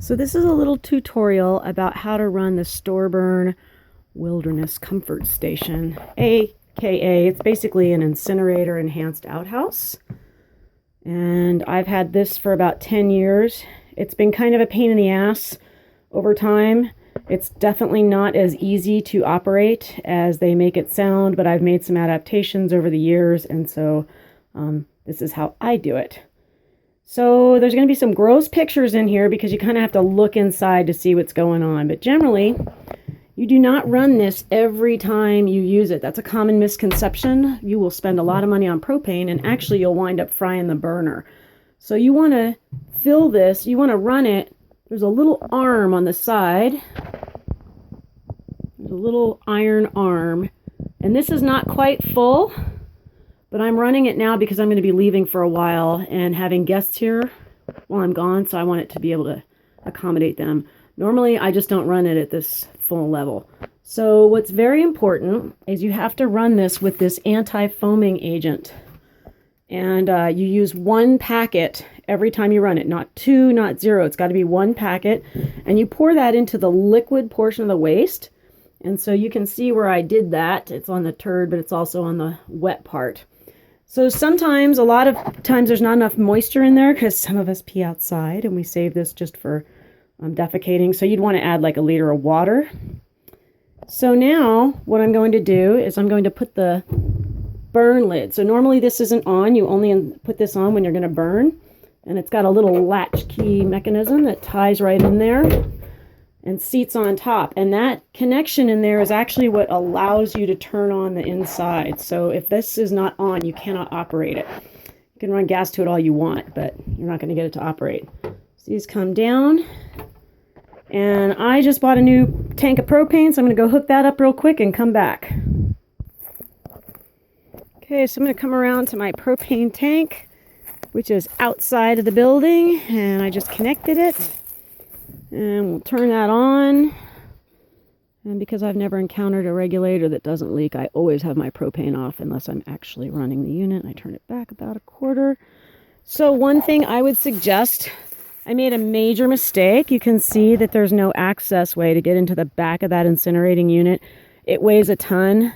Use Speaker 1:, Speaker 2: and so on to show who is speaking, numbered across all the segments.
Speaker 1: So this is a little tutorial about how to run the Storburn Wilderness Comfort Station, aka it's basically an incinerator enhanced outhouse. And I've had this for about 10 years. It's been kind of a pain in the ass over time. It's definitely not as easy to operate as they make it sound, but I've made some adaptations over the years, and so this is how I do it. So there's going to be some gross pictures in here because you kind of have to look inside to see what's going on. But generally, you do not run this every time you use it. That's a common misconception. You will spend a lot of money on propane and actually you'll wind up frying the burner. So you want to fill this, you want to run it. There's a little arm on the side. There's a little iron arm. And this is not quite full. But I'm running it now because I'm going to be leaving for a while and having guests here while I'm gone, so I want it to be able to accommodate them. Normally, I just don't run it at this full level. So what's very important is you have to run this with this anti-foaming agent. And you use one packet every time you run it, not two, not zero. It's got to be one packet. And you pour that into the liquid portion of the waste. And so you can see where I did that. It's on the turd, but it's also on the wet part. So sometimes, a lot of times, there's not enough moisture in there because some of us pee outside and we save this just for defecating. So you'd want to add like a liter of water. So now what I'm going to do is I'm going to put the burn lid. So normally this isn't on. You only put this on when you're going to burn. And it's got a little latch key mechanism that ties right in there and seats on top, and that connection in there is actually what allows you to turn on the inside. So if this is not on, you cannot operate it. You can run gas to it all you want, but you're not going to get it to operate. So these come down, and I just bought a new tank of propane, so I'm going to go hook that up real quick and come back. Okay, so I'm going to come around to my propane tank, which is outside of the building, and I just connected it. And we'll turn that on. And because I've never encountered a regulator that doesn't leak, I always have my propane off unless I'm actually running the unit. I turn it back about a quarter. So one thing I would suggest, I made a major mistake. You can see that there's no access way to get into the back of that incinerating unit. It weighs a ton.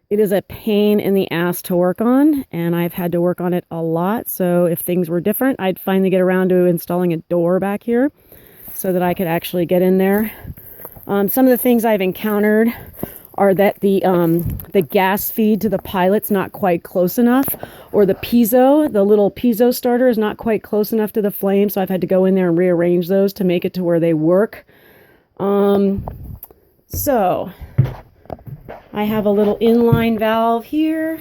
Speaker 1: It is a pain in the ass to work on, and I've had to work on it a lot. So if things were different, I'd finally get around to installing a door back here so that I could actually get in there. Some of the things I've encountered are that the gas feed to the pilot's not quite close enough, or the little piezo starter is not quite close enough to the flame, so I've had to go in there and rearrange those to make it to where they work. So I have a little inline valve here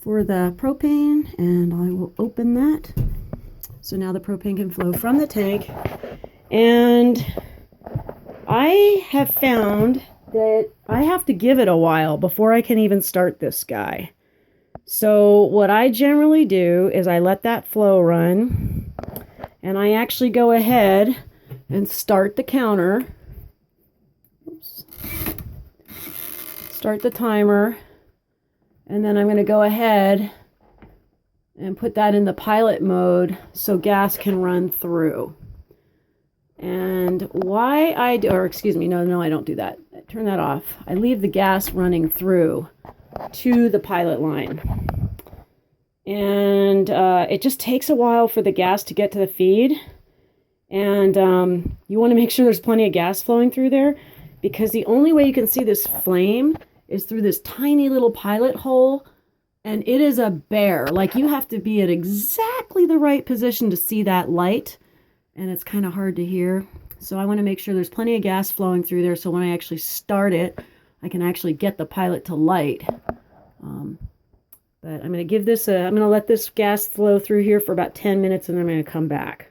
Speaker 1: for the propane, and I will open that. So now the propane can flow from the tank. And I have found that I have to give it a while before I can even start this guy. So what I generally do is I let that flow run, and I actually go ahead and start the counter. Oops. Start the timer, and then I'm going to go ahead and put that in the pilot mode so gas can run through. And why I do, or excuse me, no, I don't do that. Turn that off. I leave the gas running through to the pilot line. And it just takes a while for the gas to get to the feed. And you want to make sure there's plenty of gas flowing through there, because the only way you can see this flame is through this tiny little pilot hole. And it is a bear. Like, you have to be at exactly the right position to see that light. And it's kind of hard to hear. So I want to make sure there's plenty of gas flowing through there, so when I actually start it, I can actually get the pilot to light. But I'm going to give this I'm going to let this gas flow through here for about 10 minutes, and then I'm going to come back.